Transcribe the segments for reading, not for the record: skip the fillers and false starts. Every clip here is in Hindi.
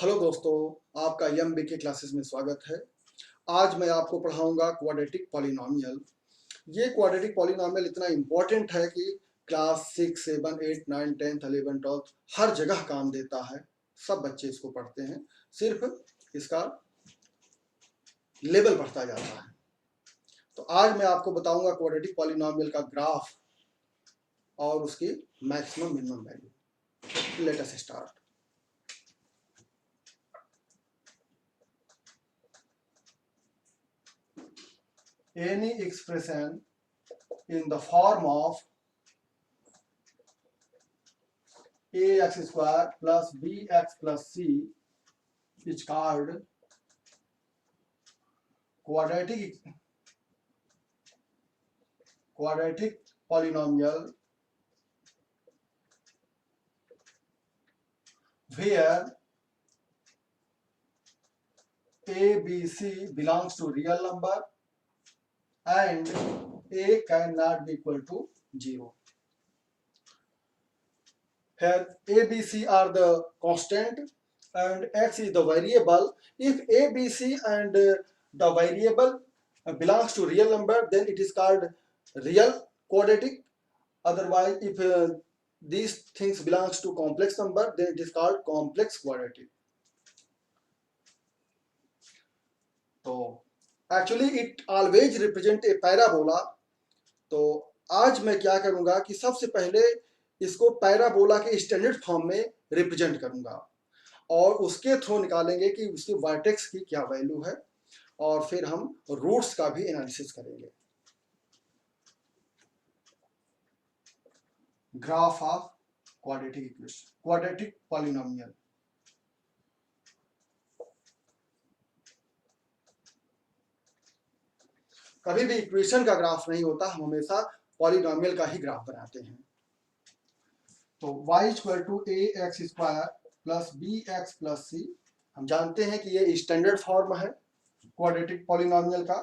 हेलो दोस्तों, आपका एमबीके क्लासेस में स्वागत है। आज मैं आपको पढ़ाऊंगा क्वाड्रेटिक पॉलिनोमियल। ये क्वाड्रेटिक पॉलिनोमियल इतना इम्पोर्टेंट है कि क्लास 6, 7, 8, 9, 10, 11, 12 हर जगह काम देता है। सब बच्चे इसको पढ़ते हैं, सिर्फ इसका लेवल बढ़ता जाता है। तो आज मैं आपको बताऊंगा क्वाड्रेटिक पॉलिनोमियल का ग्राफ और उसकी maximum minimum value. Let us start. Any expression in the form of ax square plus bx plus c is called quadratic polynomial, where a, b, c belongs to real number and a cannot be equal to 0. Here a, b, c are the constant and x is the variable. If a, b, c and the variable belongs to real number, then it is called real quadratic. Otherwise, if these things belongs to complex number, then it is called complex quadratic. तो actually it always represent a parabola. तो आज मैं क्या करूंगा कि सबसे पहले इसको पैराबोला के स्टैंडर्ड फॉर्म में रिप्रेजेंट करूंगा और उसके थ्रू निकालेंगे कि उसकी वर्टेक्स की क्या वैल्यू है और फिर हम रूट्स का भी एनालिसिस करेंगे। Graph of quadratic equation, quadratic polynomial. कभी भी इक्वेशन का ग्राफ नहीं होता, हम हमेशा पॉलिनोमियल का ही ग्राफ बनाते हैं। तो y equal to A x square plus b x plus c, हम जानते हैं कि ये स्टैंडर्ड फॉर्म है क्वाड्रेटिक पॉलिनोमियल का।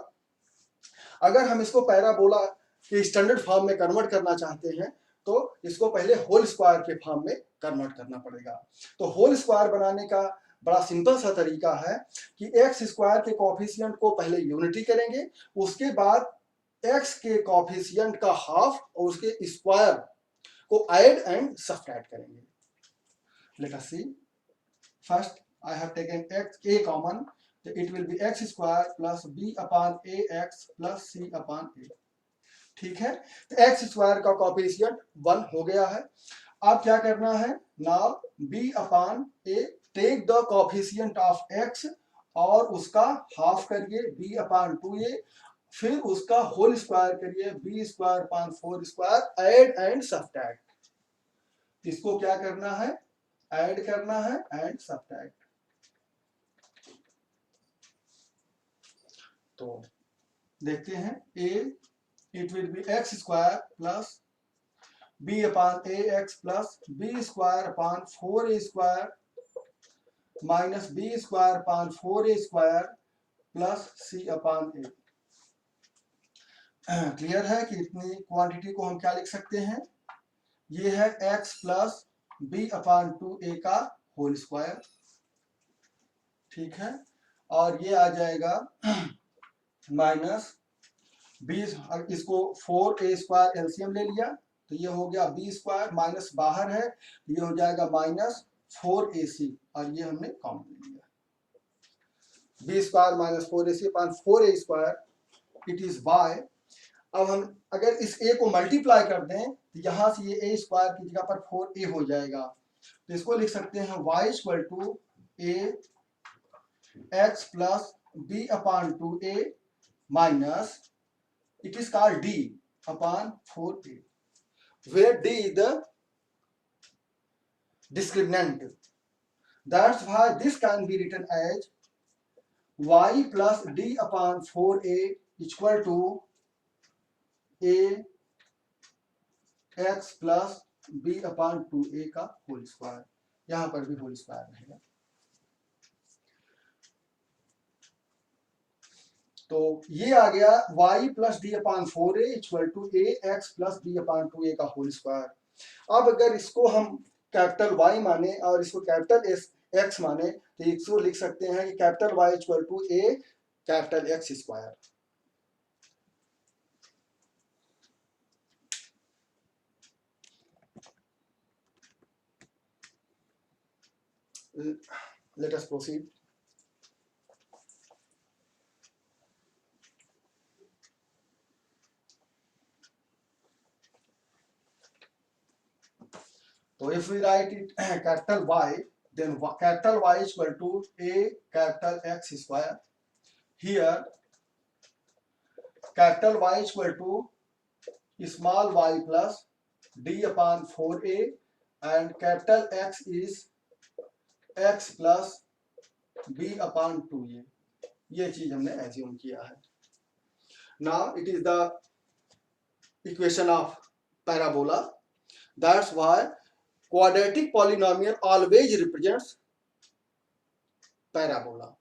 अगर हम इसको पैराबोला के स्टैंडर्ड फॉर्म में कन्वर्ट करना चाहते हैं तो इसको पहले होल स्क्वायर के फॉर्म में कन्वर्ट करना पड़ेगा। तो होल स्क्वायर बनाने का बड़ा सिंपल सा तरीका है कि एक्स स्क्वायर के कोफिशिएंट को पहले यूनिटी करेंगे, उसके बाद एक्स के कोफिशिएंट का हाफ और उसके स्क्वायर को ऐड एंड सब्ट्रैक्ट करेंगे। Let us see. First I have taken x a common, so it will be x square plus b upon ax plus c upon a। ठीक है, तो एक्स स्क्वायर का कोफिशिएंट 1 हो गया है। अब क्या करना है, now b upon a, take the coefficient of x और उसका हाफ करिए b अपॉन 2a, फिर उसका होल स्क्वायर करिए b square upon 4 square, add and subtract. इसको क्या करना है, ऐड करना है एंड सब्ट्रैक्ट। तो देखते हैं, a it will be x square plus b upon ax plus b square upon 4a square minus b square upon 4a square plus c upon a। Clear है कि इतनी क्वांटिटी को हम क्या लिख सकते हैं, ये है x plus b upon 2a का होल स्क्वायर। ठीक है, और ये आ जाएगा माइनस 20, इसको 4a स्क्वायर एलसीएम ले लिया तो ये हो गया b स्क्वायर, माइनस बाहर है ये हो जाएगा माइनस 4ac और ये हमने कॉमन ले लिया। b square minus 4ac upon 4a square, it is y। अब हम अगर इस a को मल्टीप्लाई कर दें तो यहां से ये a स्क्वायर की जगह पर 4a हो जाएगा, तो इसको लिख सकते हैं y equal to a x plus b upon 2a minus, it is called d upon 4a, where d is the discriminant. That's why this can be written as y plus d upon 4a equal to a x plus b upon 2a का होल स्क्वायर। यहां पर भी होल स्क्वायर रहेगा। तो ये आ गया y plus D upon 4a equal to A X plus B upon 2a का होल स्क्वायर। अब अगर इसको हम कैपिटल Y माने और इसको कैपिटल एक्स माने तो इसको लिख सकते हैं कि capital Y equal to A capital X square. Let us proceed. So if we write it capital Y, then capital Y is equal to A capital X square. Here capital Y is equal to small y plus d upon 4a and capital X is x plus b upon 2a. ये चीज हमने एज्यूम किया है. Now it is the equation of parabola. That's why quadratic polynomial always represents parabola.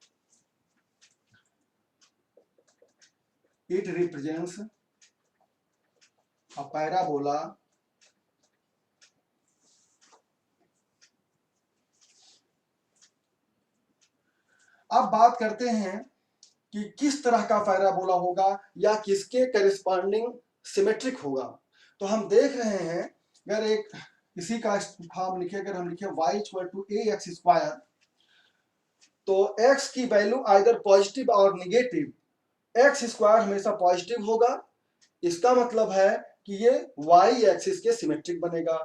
It represents a parabola अब बात करते हैं कि किस तरह का पैराबोला होगा या किसके करिस्पॉन्डिंग सिमेट्रिक होगा. तो हम देख रहे हैं अगर एक इसी का फॉर्म लिखे, अगर हम लिखे y equal to A x square, तो x की वैल्यू आइदर पॉजिटिव और निगेटिव, एक्स स्क्वायर हमेशा पॉजिटिव होगा. इसका मतलब है कि ये y एक्सिस के सिमेट्रिक बनेगा.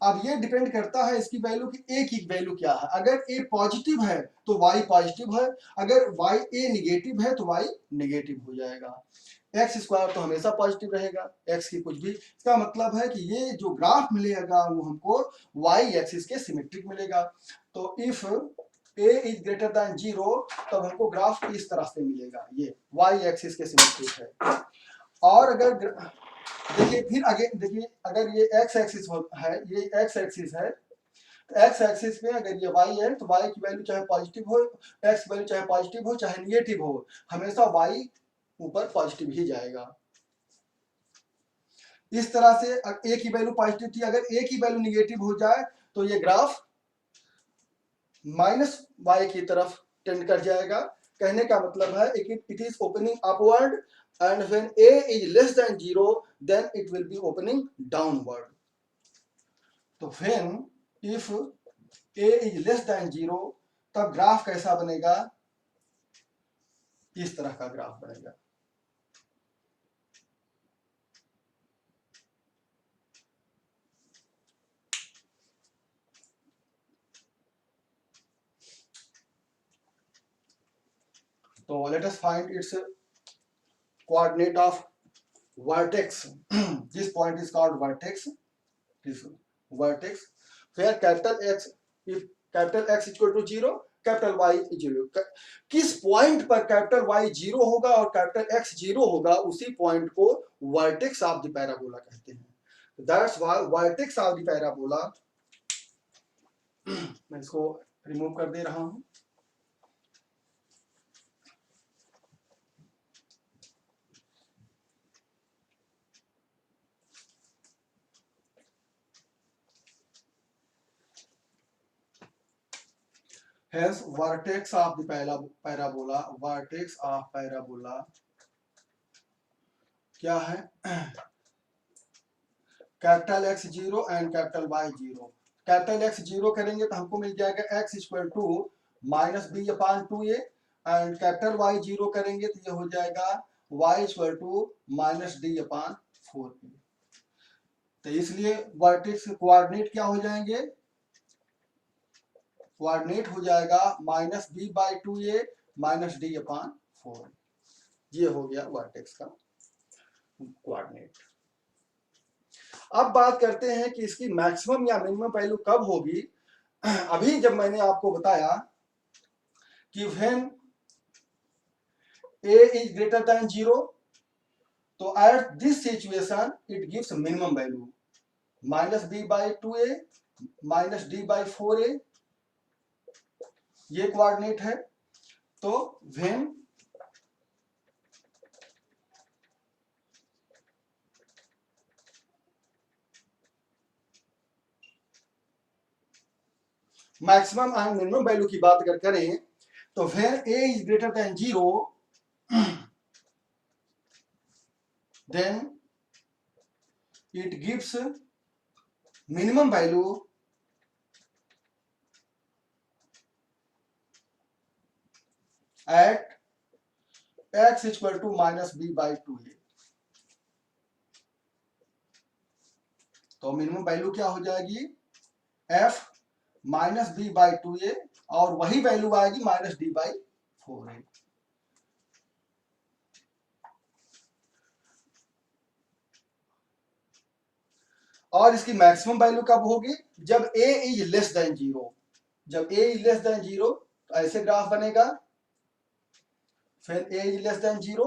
अब ये डिपेंड करता है इसकी वैल्यू की a की वैल्यू क्या है. अगर a पॉजिटिव है तो y पॉजिटिव है, अगर a निगेटिव है तो y निगेटिव हो जाएगा. एक्स स्क्वायर तो हमेशा पॉजिटिव रहेगा, x की कुछ भी. इसका मतलब है कि ये जो ग्राफ मिलेगा वो हमको y एक्सिस के सिमेट्रिक मिलेगा. तो if a is greater than 0 तब हमको ग्राफ इस तरह से मिलेगा, ये y एक्सिस के सिमेट्रिक है. और अगर देखिए फिर आगे देखिए, अगर ये x एक्सिस है, ये x एक्सिस है, x एक्सिस में अगर ये y है तो y की वैल्यू चाहे पॉजिटिव हो, x की वैल्यू चाहे पॉजिटिव हो चाहे निगेटिव हो, हमेशा y ऊपर पॉजिटिव ही जाएगा. इस तरह से a की वैल्यू पॉजिटिव थी, अगर a की वैल्यू निगेटिव हो जाए तो ये ग्राफ माइनस y की तरफ टेंड कर जाएगा. कहने का मतलब है it is opening upward and when a is less than 0 then it will be opening downward. तो when if a is less than 0 तब ग्राफ कैसा बनेगा, इस तरह का ग्राफ बनेगा. तो let us find its coordinate of vertex. This point is called vertex. This vertex where capital X, if capital X equal to 0, capital y 0. किस पॉइंट पर कैपिटल y 0 होगा और कैपिटल x 0 होगा, उसी पॉइंट को वर्टेक्स ऑफ द पैराबोला कहते हैं. That's why vertex of the parabola, मैं इसको रिमूव कर दे रहा हूं. Hence vertex of the parabola, vertex of parabola क्या है, capital x 0 and capital y 0. Capital x 0 करेंगे तो हमको मिल जाएगा x equal to minus B upon 2a and capital y 0 करेंगे तो ये हो जाएगा y equal to minus D upon 4a. तो इसलिए वर्टेक्स कोऑर्डिनेट क्या हो जाएंगे, कोऑर्डिनेट हो जाएगा minus B by 2a minus D upon 4. ये हो गया वर्टेक्स का कोऑर्डिनेट. अब बात करते हैं कि इसकी मैक्सिमम या मिनिमम वैल्यू कब होगी. अभी जब मैंने आपको बताया कि when a is greater than 0, तो at this situation it gives minimum value minus B by 2a minus D by 4a. ये कोऑर्डिनेट है. तो when maximum and minimum value की बात अगर करें तो where a is greater than 0 then it gives minimum value at x equal to minus b by 2a। तो मिनिमम वैल्यू क्या हो जाएगी f minus B by 2a और वही वैल्यू आएगी माइनस डी बाई 4a। और इसकी मैक्सिमम वैल्यू कब होगी जब a इज लेस देन 0। जब a इज लेस देन 0 तो ऐसे ग्राफ बनेगा, फिर a इज लेस देन 0,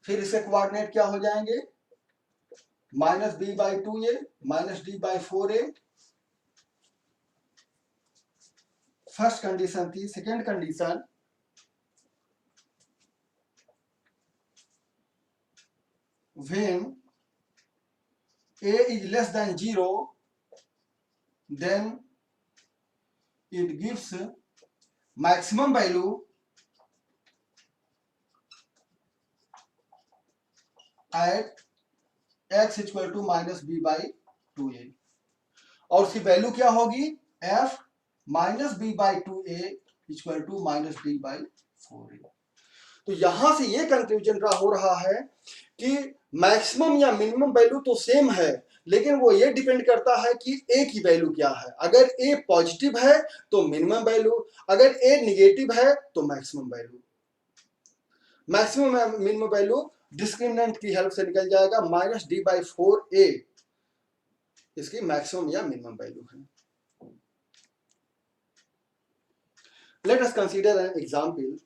फिर इसके कोऑर्डिनेट क्या हो जाएंगे minus B by 2a minus D by 4a। First condition थी। Second condition when a is less than 0 then it gives maximum value at x equal to minus b by 2a। और उसकी वैल्यू क्या होगी f minus B by 2a equal to minus D by 4a। तो यहां से ये कंक्लूजन हो रहा है कि मैक्सिमम या मिनिमम वैल्यू तो सेम है, लेकिन वो ये डिपेंड करता है कि a की वैल्यू क्या है। अगर a पॉजिटिव है तो मिनिमम वैल्यू, अगर a निगेटिव है तो मैक्सिमम वैल्यू। मैक्सिमम या मिनिमम वैल्यू डिस्क्रिमिनेंट की हेल्प से निकल जाएगा, माइनस डी बाई 4a इसकी मैक्सिमम या मिनिमम वैल्यू है। Let us consider an example.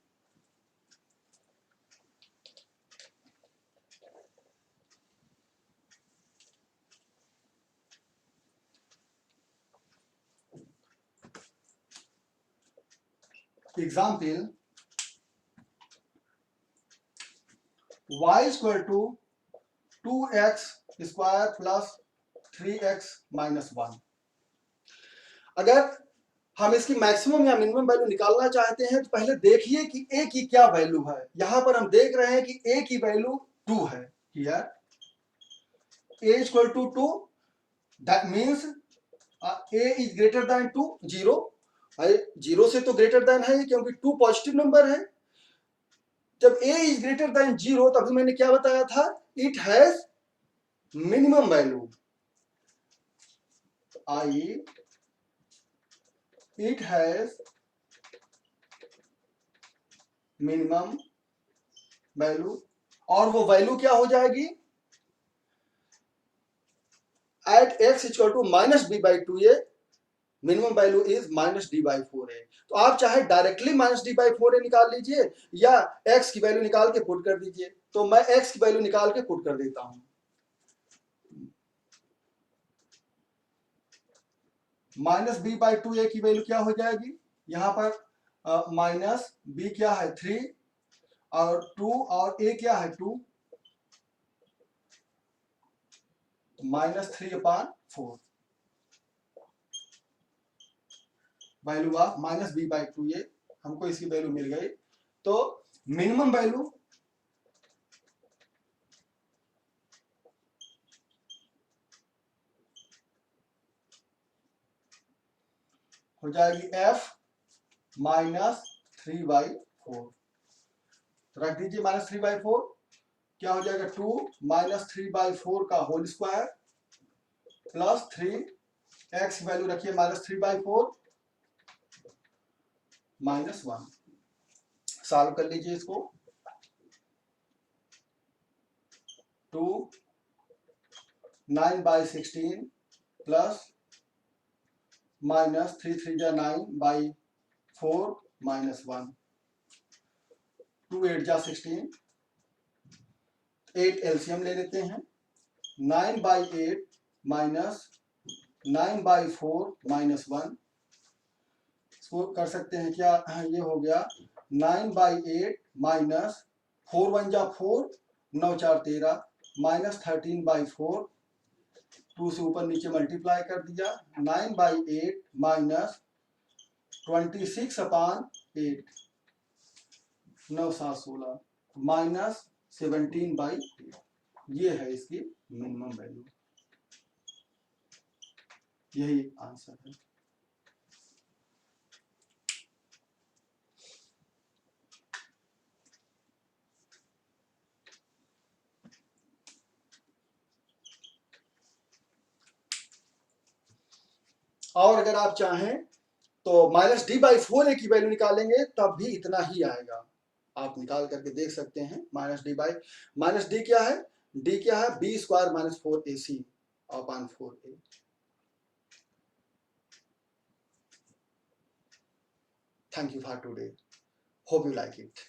Example, y equal to 2x square plus 3x minus 1। अगर हम इसकी मैक्सिमम या मिनिमम वैल्यू निकालना चाहते हैं तो पहले देखिए कि a की क्या वैल्यू है। यहां पर हम देख रहे हैं कि a की वैल्यू 2 है। Here a equal to 2, that means a is greater than 2, 0। 0 से तो ग्रेटर देन है क्योंकि 2 पॉजिटिव नंबर है। जब a इज ग्रेटर देन 0 तभी मैंने क्या बताया था, it has minimum value, I it has minimum value. और वो वैल्यू क्या हो जाएगी at x equal to minus B by 2a, minimum value is minus D by 4a। तो आप चाहे directly minus D by 4a निकाल लीजिए या x की वैल्यू निकाल के पुट कर दीजिए। तो मैं x की वैल्यू निकाल के पुट कर देता हूं। माइनस बी बाई 2a की वैल्यू क्या हो जाएगी, यहां पर माइनस b क्या है 3 और 2 और a क्या है 2, minus 3/4 value of minus B by 2a। हमको इसकी वैल्यू मिल गई। तो मिनिमम वैल्यू हो जाएगी f माइनस 3/4। रख दीजिए माइनस 3/4, क्या हो जाएगा 2 माइनस 3/4 का whole square plus 3, x value रखिए माइनस 3/4 माइनस 1। सॉल्व कर लीजिए इसको। 2 9/16 प्लस माइनस 3 3 जा 9/4 माइनस 1, 2 8 जा 16, 8 एलसीएम ले लेते हैं। 9/8 माइनस 9/4 माइनस 1, इसको कर सकते हैं क्या, ये हो गया 9/8 माइनस 4 1 जा 4, 9 4 13 माइनस 13/4 2 से ऊपर नीचे मल्टीप्लाई कर दिया, 9/8 माइनस 26/8, 9 7 16 माइनस 17/8, ये है इसकी मिनिमम वैल्यू, यही आंसर है। और अगर आप चाहें तो -d/4a की वैल्यू निकालेंगे तब भी इतना ही आएगा, आप निकाल करके देख सकते हैं। -d क्या है, d क्या है, b² - 4ac upon 4a। Thank you for today. Hope you like it.